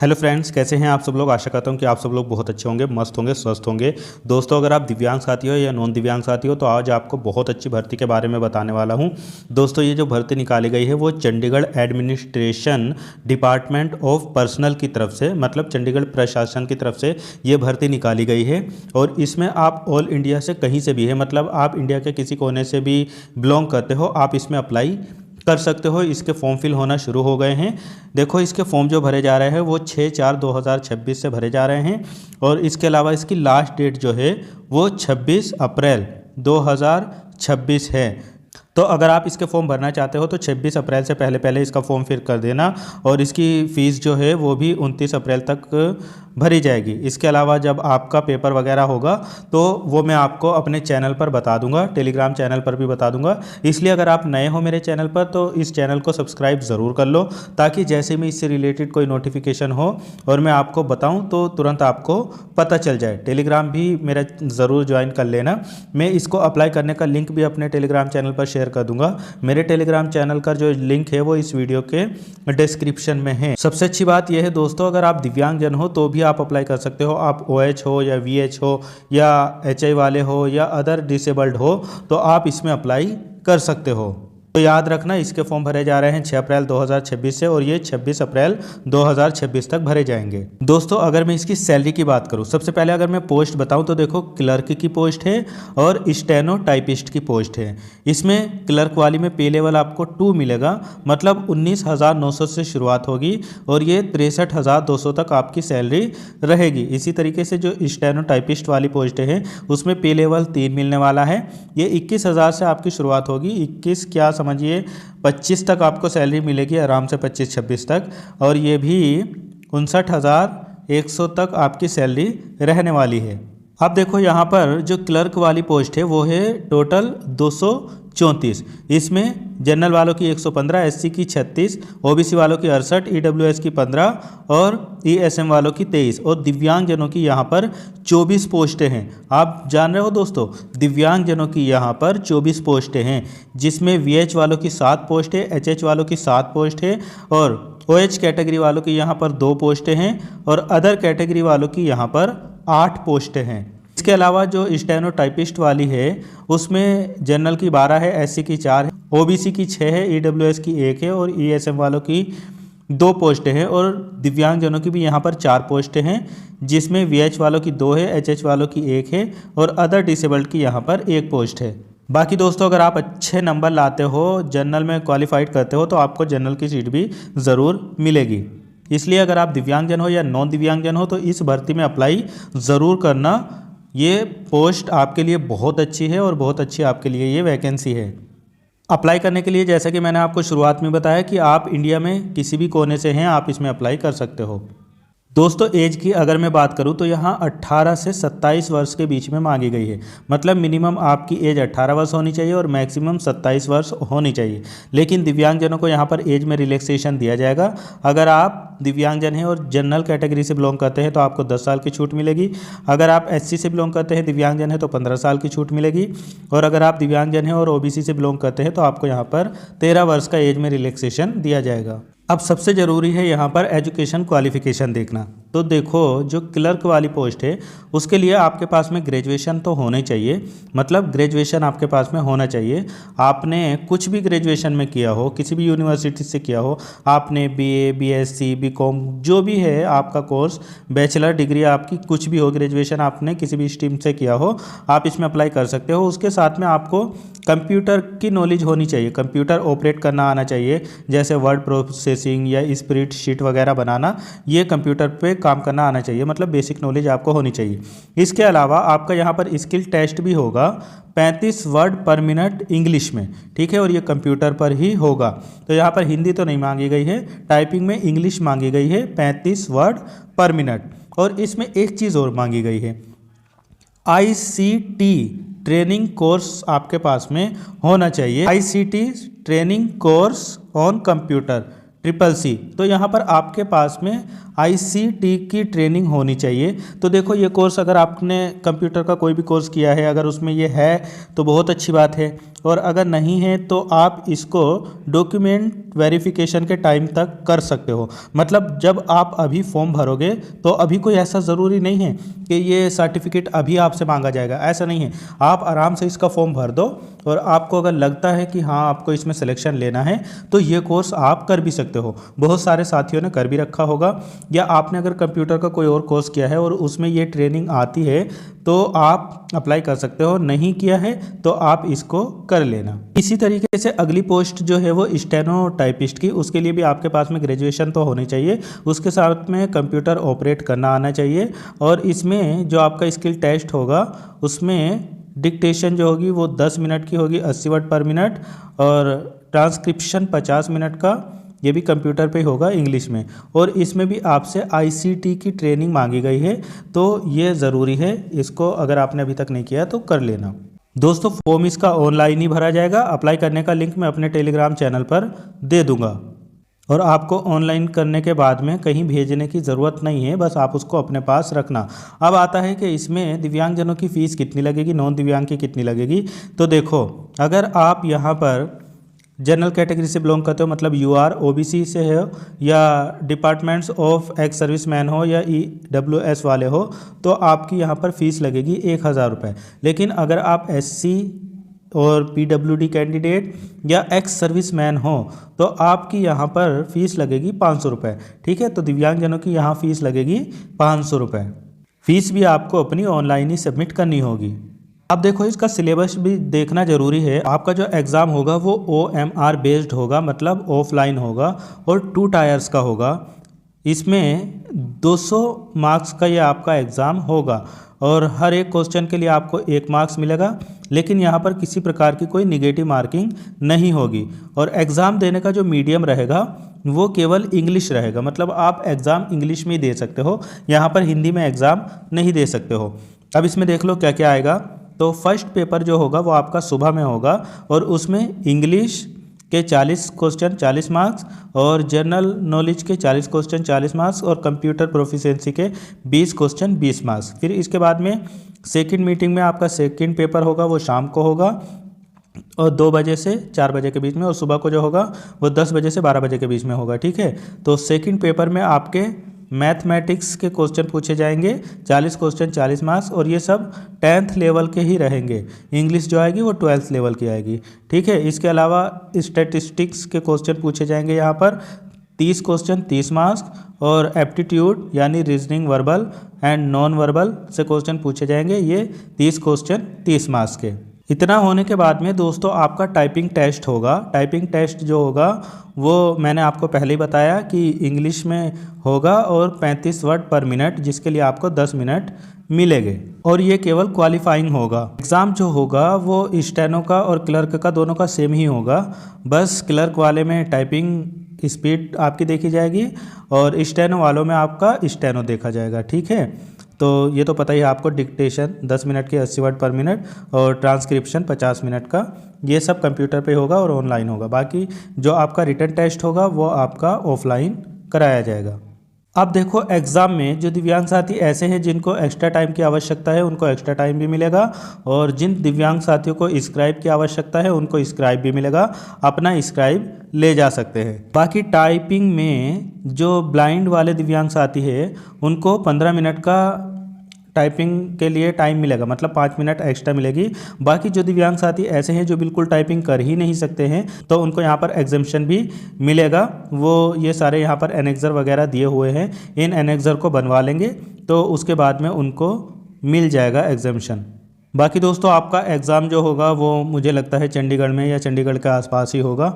Hello friends, कैसे हैं आप सब लोग। आशा करता हूं कि आप सब लोग बहुत अच्छे होंगे, मस्त होंगे, स्वस्थ होंगे। दोस्तों, अगर आप दिव्यांग साथी हो या नॉन दिव्यांग साथी हो तो आज आपको बहुत अच्छी भर्ती के बारे में बताने वाला हूं। दोस्तों, ये जो भर्ती निकाली गई है वो Chandigarh administration department of personal की तरफ से, मतलब चंडीगढ़ प्रशासन की तरफ से ये भर्ती निकाली गई है। और इसमें आप ऑल इंडिया से कहीं से भी है, मतलब आप इंडिया के किसी कोने से भी बिलोंग करते हो, आप इसमें अप्लाई कर सकते हो। इसके फॉर्म फिल होना शुरू हो गए हैं। देखो, इसके फॉर्म जो भरे जा रहे हैं वो 6/4/2026 से भरे जा रहे हैं। और इसके अलावा इसकी लास्ट डेट जो है वो 26 अप्रैल 2026 है। तो अगर आप इसके फॉर्म भरना चाहते हो तो 26 अप्रैल से पहले पहले इसका फॉर्म फिल कर देना। और इसकी फ़ीस जो है वो भी 29 अप्रैल तक भरी जाएगी। इसके अलावा जब आपका पेपर वगैरह होगा तो वो मैं आपको अपने चैनल पर बता दूंगा, टेलीग्राम चैनल पर भी बता दूंगा। इसलिए अगर आप नए हो मेरे चैनल पर तो इस चैनल को सब्सक्राइब ज़रूर कर लो, ताकि जैसे भी इससे रिलेटेड कोई नोटिफिकेशन हो और मैं आपको बताऊँ तो तुरंत आपको पता चल जाए। टेलीग्राम भी मेरा ज़रूर ज्वाइन कर लेना। मैं इसको अप्लाई करने का लिंक भी अपने टेलीग्राम चैनल पर शेयर कर दूंगा। मेरे टेलीग्राम चैनल का जो लिंक है वो इस वीडियो के डिस्क्रिप्शन में है। सबसे अच्छी बात यह है दोस्तों, अगर आप दिव्यांग जन हो तो भी आप अप्लाई कर सकते हो। आप OH हो या VH हो या HI वाले हो या अदर डिसेबल्ड हो तो आप इसमें अप्लाई कर सकते हो। तो याद रखना, इसके फॉर्म भरे जा रहे हैं 6 अप्रैल 2026 से और ये 26 अप्रैल 2026 तक भरे जाएंगे। दोस्तों, अगर मैं इसकी सैलरी की बात करूं, सबसे पहले अगर मैं पोस्ट बताऊं तो देखो, क्लर्क की पोस्ट है और स्टेनो टाइपिस्ट की पोस्ट है। इसमें क्लर्क वाली में पे लेवल आपको 2 मिलेगा, मतलब 19,900 से शुरुआत होगी और ये 63,200 तक आपकी सैलरी रहेगी। इसी तरीके से जो स्टेनो टाइपिस्ट वाली पोस्ट है उसमें पे लेवल 3 मिलने वाला है। ये 21,000 से आपकी शुरुआत होगी। 21 क्या समझिए 25 तक आपको सैलरी मिलेगी आराम से, 25-26 तक। और ये भी 59,100 तक आपकी सैलरी रहने वाली है। अब देखो, यहाँ पर जो क्लर्क वाली पोस्ट है वो है टोटल 234। इसमें जनरल वालों की 115, SC की 36, OBC वालों की 68, EWS की 15 और ESM वालों की 23 और दिव्यांग जनों की यहाँ पर 24 पोस्टें हैं। आप जान रहे हो दोस्तों, दिव्यांग जनों की यहाँ पर 24 पोस्टें हैं, जिसमें VH वालों की 7 पोस्ट है, HH वालों की 7 पोस्ट है और OH कैटेगरी वालों की यहाँ पर 2 पोस्टें हैं और अदर कैटेगरी वालों की यहाँ पर 8 पोस्टें हैं। इसके अलावा जो स्टेनो टाइपिस्ट वाली है उसमें जनरल की 12 है, SC की 4 है, OBC की 6 है, EWS की 1 है और ESM वालों की 2 पोस्टें हैं और दिव्यांग जनों की भी यहाँ पर 4 पोस्टें हैं, जिसमें VH वालों की 2 है, HH वालों की 1 है और अदर डिसेबल्ड की यहाँ पर 1 पोस्ट है। बाकी दोस्तों, अगर आप अच्छे नंबर लाते हो, जनरल में क्वालिफाइड करते हो तो आपको जनरल की सीट भी ज़रूर मिलेगी। इसलिए अगर आप दिव्यांगजन हो या नॉन दिव्यांगजन हो तो इस भर्ती में अप्लाई ज़रूर करना। ये पोस्ट आपके लिए बहुत अच्छी है और बहुत अच्छी आपके लिए ये वैकेंसी है। अप्लाई करने के लिए जैसा कि मैंने आपको शुरुआत में बताया कि आप इंडिया में किसी भी कोने से हैं, आप इसमें अप्लाई कर सकते हो। दोस्तों, एज की अगर मैं बात करूं तो यहाँ 18 से 27 वर्ष के बीच में मांगी गई है। मतलब मिनिमम आपकी एज 18 वर्ष होनी चाहिए और मैक्सिमम 27 वर्ष होनी चाहिए। लेकिन दिव्यांगजनों को यहाँ पर एज में रिलैक्सेशन दिया जाएगा। अगर आप दिव्यांगजन हैं और जनरल कैटेगरी से बिलोंग करते हैं तो आपको 10 साल की छूट मिलेगी। अगर आप SC से बिलोंग करते हैं, दिव्यांगजन है, तो 15 साल की छूट मिलेगी। और अगर आप दिव्यांगजन हैं और OBC से बिलोंग करते हैं तो आपको यहाँ पर 13 वर्ष का एज में रिलैक्सेशन दिया जाएगा। अब सबसे ज़रूरी है यहाँ पर एजुकेशन क्वालिफिकेशन देखना। तो देखो, जो क्लर्क वाली पोस्ट है उसके लिए आपके पास में ग्रेजुएशन तो होना ही चाहिए, मतलब ग्रेजुएशन आपके पास में होना चाहिए। आपने कुछ भी ग्रेजुएशन में किया हो, किसी भी यूनिवर्सिटी से किया हो, आपने BA, BSc, BCom जो भी है आपका कोर्स, बैचलर डिग्री आपकी कुछ भी हो, ग्रेजुएशन आपने किसी भी स्ट्रीम से किया हो, आप इसमें अप्लाई कर सकते हो। उसके साथ में आपको कंप्यूटर की नॉलेज होनी चाहिए, कंप्यूटर ऑपरेट करना आना चाहिए, जैसे वर्ड प्रोसेसिंग या स्प्रेडशीट वगैरह बनाना, ये कंप्यूटर पे काम करना आना चाहिए, मतलब बेसिक नॉलेज आपको होनी चाहिए। इसके अलावा आपका यहाँ पर स्किल टेस्ट भी होगा 35 वर्ड पर मिनट इंग्लिश में, ठीक है, और ये कंप्यूटर पर ही होगा। तो यहाँ पर हिंदी तो नहीं मांगी गई है, टाइपिंग में इंग्लिश मांगी गई है 35 वर्ड पर मिनट। और इसमें एक चीज़ और मांगी गई है, ICT ट्रेनिंग कोर्स आपके पास में होना चाहिए। ICT training course on computer, CCC। तो यहाँ पर आपके पास में ICT की ट्रेनिंग होनी चाहिए। तो देखो ये कोर्स अगर आपने कंप्यूटर का कोई भी कोर्स किया है, अगर उसमें ये है तो बहुत अच्छी बात है, और अगर नहीं है तो आप इसको डॉक्यूमेंट वेरिफिकेशन के टाइम तक कर सकते हो। मतलब जब आप अभी फॉर्म भरोगे तो अभी कोई ऐसा ज़रूरी नहीं है कि ये सर्टिफिकेट अभी आपसे मांगा जाएगा, ऐसा नहीं है। आप आराम से इसका फॉर्म भर दो, और आपको अगर लगता है कि हाँ आपको इसमें सिलेक्शन लेना है तो ये कोर्स आप कर भी सकते हो। बहुत सारे साथियों ने कर भी रखा होगा, या आपने अगर कंप्यूटर का कोई और कोर्स किया है और उसमें ये ट्रेनिंग आती है तो आप अप्लाई कर सकते हो। नहीं किया है तो आप इसको कर लेना। इसी तरीके से अगली पोस्ट जो है वो स्टेनो टाइपिस्ट की, उसके लिए भी आपके पास में ग्रेजुएशन तो होनी चाहिए, उसके साथ में कंप्यूटर ऑपरेट करना आना चाहिए। और इसमें जो आपका स्किल टेस्ट होगा उसमें डिक्टेशन जो होगी वो 10 मिनट की होगी, 80 वर्ड पर मिनट, और ट्रांसक्रिप्शन 50 मिनट का, ये भी कंप्यूटर पे होगा इंग्लिश में। और इसमें भी आपसे ICT की ट्रेनिंग मांगी गई है, तो ये ज़रूरी है, इसको अगर आपने अभी तक नहीं किया तो कर लेना। दोस्तों फॉर्म इसका ऑनलाइन ही भरा जाएगा। अप्लाई करने का लिंक मैं अपने टेलीग्राम चैनल पर दे दूंगा, और आपको ऑनलाइन करने के बाद में कहीं भेजने की ज़रूरत नहीं है, बस आप उसको अपने पास रखना। अब आता है कि इसमें दिव्यांगजनों की फ़ीस कितनी लगेगी, नॉन दिव्यांग की कितनी लगेगी। तो देखो अगर आप यहाँ पर जनरल कैटेगरी से बिलोंग करते हो, मतलब UR OBC से हो, या डिपार्टमेंट्स ऑफ एक्स सर्विसमैन हो, या EWS वाले हो, तो आपकी यहाँ पर फ़ीस लगेगी 1000 रुपये। लेकिन अगर आप SC और PWD कैंडिडेट या एक्स सर्विसमैन हो तो आपकी यहाँ पर फ़ीस लगेगी 500 रुपये। ठीक है, तो दिव्यांगजनों की यहाँ फ़ीस लगेगी 500 रुपये। फ़ीस भी आपको अपनी ऑनलाइन ही सबमिट करनी होगी। अब देखो इसका सिलेबस भी देखना ज़रूरी है। आपका जो एग्ज़ाम होगा वो OMR बेस्ड होगा, मतलब ऑफलाइन होगा, और 2 टायर्स का होगा। इसमें 200 मार्क्स का ये आपका एग्ज़ाम होगा, और हर एक क्वेश्चन के लिए आपको 1 मार्क्स मिलेगा। लेकिन यहाँ पर किसी प्रकार की कोई निगेटिव मार्किंग नहीं होगी। और एग्ज़ाम देने का जो मीडियम रहेगा वो केवल इंग्लिश रहेगा, मतलब आप एग्ज़ाम इंग्लिश में ही दे सकते हो, यहाँ पर हिंदी में एग्ज़ाम नहीं दे सकते हो। अब इसमें देख लो क्या क्या आएगा। तो फर्स्ट पेपर जो होगा वो आपका सुबह में होगा, और उसमें इंग्लिश के 40 क्वेश्चन 40 मार्क्स, और जनरल नॉलेज के 40 क्वेश्चन 40 मार्क्स, और कंप्यूटर प्रोफिशिएंसी के 20 क्वेश्चन 20 मार्क्स। फिर इसके बाद में सेकंड मीटिंग में आपका सेकंड पेपर होगा, वो शाम को होगा, और 2 बजे से 4 बजे के बीच में, और सुबह को जो होगा वो 10 बजे से 12 बजे के बीच में होगा। ठीक है, तो सेकंड पेपर में आपके मैथमेटिक्स के क्वेश्चन पूछे जाएंगे, 40 क्वेश्चन 40 मार्क्स, और ये सब 10th लेवल के ही रहेंगे। इंग्लिश जो आएगी वो 12th लेवल की आएगी। ठीक है, इसके अलावा स्टैटिस्टिक्स के क्वेश्चन पूछे जाएंगे यहाँ पर 30 क्वेश्चन 30 मार्क्स, और एप्टीट्यूड यानी reasoning verbal and non verbal से क्वेश्चन पूछे जाएंगे, ये 30 क्वेश्चन 30 मार्क्स के। इतना होने के बाद में दोस्तों आपका टाइपिंग टेस्ट होगा। टाइपिंग टेस्ट जो होगा वो मैंने आपको पहले ही बताया कि इंग्लिश में होगा, और 35 वर्ड पर मिनट, जिसके लिए आपको 10 मिनट मिलेंगे, और ये केवल क्वालिफाइंग होगा। एग्ज़ाम जो होगा वो स्टेनो का और क्लर्क का दोनों का सेम ही होगा, बस क्लर्क वाले में टाइपिंग स्पीड आपकी देखी जाएगी, और स्टेनो वालों में आपका स्टेनो देखा जाएगा। ठीक है, तो ये तो पता ही है आपको, डिक्टेशन 10 मिनट की 80 वर्ड पर मिनट, और ट्रांसक्रिप्शन 50 मिनट का, ये सब कंप्यूटर पे होगा और ऑनलाइन होगा। बाकी जो आपका रिटन टेस्ट होगा वो आपका ऑफलाइन कराया जाएगा। अब देखो एग्ज़ाम में जो दिव्यांग साथी ऐसे हैं जिनको एक्स्ट्रा टाइम की आवश्यकता है, उनको एक्स्ट्रा टाइम भी मिलेगा, और जिन दिव्यांग साथियों को स्क्राइब की आवश्यकता है उनको स्क्राइब भी मिलेगा, अपना स्क्राइब ले जा सकते हैं। बाकी टाइपिंग में जो ब्लाइंड वाले दिव्यांग साथी है उनको 15 मिनट का टाइपिंग के लिए टाइम मिलेगा, मतलब 5 मिनट एक्स्ट्रा मिलेगी। बाकी जो दिव्यांग साथी ऐसे हैं जो बिल्कुल टाइपिंग कर ही नहीं सकते हैं, तो उनको यहाँ पर एग्जाम्शन भी मिलेगा। वो ये सारे यहाँ पर एनेक्सर वगैरह दिए हुए हैं, इन एनेक्सर को बनवा लेंगे तो उसके बाद में उनको मिल जाएगा एग्जाम्शन। बाकी दोस्तों आपका एग्ज़ाम जो होगा वो मुझे लगता है चंडीगढ़ में या चंडीगढ़ के आसपास ही होगा,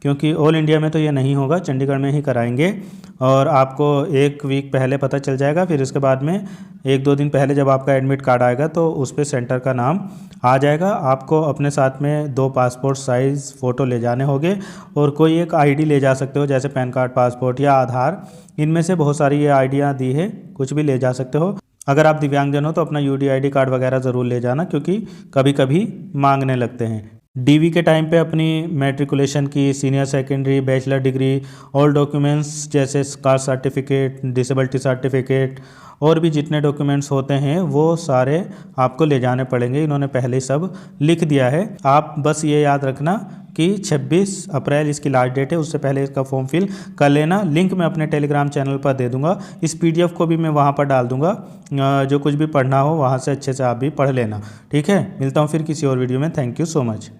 क्योंकि ऑल इंडिया में तो ये नहीं होगा, चंडीगढ़ में ही कराएंगे। और आपको 1 वीक पहले पता चल जाएगा, फिर उसके बाद में 1-2 दिन पहले जब आपका एडमिट कार्ड आएगा तो उस पर सेंटर का नाम आ जाएगा। आपको अपने साथ में 2 पासपोर्ट साइज़ फ़ोटो ले जाने होंगे, और कोई एक आईडी ले जा सकते हो, जैसे पैन कार्ड, पासपोर्ट या आधार, इनमें से बहुत सारी ये आईडियाँ दी है, कुछ भी ले जा सकते हो। अगर आप दिव्यांगजन हो तो अपना UDID कार्ड वगैरह ज़रूर ले जाना, क्योंकि कभी कभी मांगने लगते हैं। डीवी के टाइम पे अपनी मैट्रिकुलेशन की, senior secondary, bachelor degree, all documents जैसे कास्ट सर्टिफिकेट, डिसेबिलिटी सर्टिफिकेट और भी जितने डॉक्यूमेंट्स होते हैं वो सारे आपको ले जाने पड़ेंगे। इन्होंने पहले सब लिख दिया है। आप बस ये याद रखना कि 26 अप्रैल इसकी लास्ट डेट है, उससे पहले इसका फॉर्म फिल कर लेना। लिंक मैं अपने टेलीग्राम चैनल पर दे दूंगा। इस पीडीएफ को भी मैं वहाँ पर डाल दूंगा। जो कुछ भी पढ़ना हो वहाँ से अच्छे से आप भी पढ़ लेना। ठीक है, मिलता हूँ फिर किसी और वीडियो में। Thank you so much.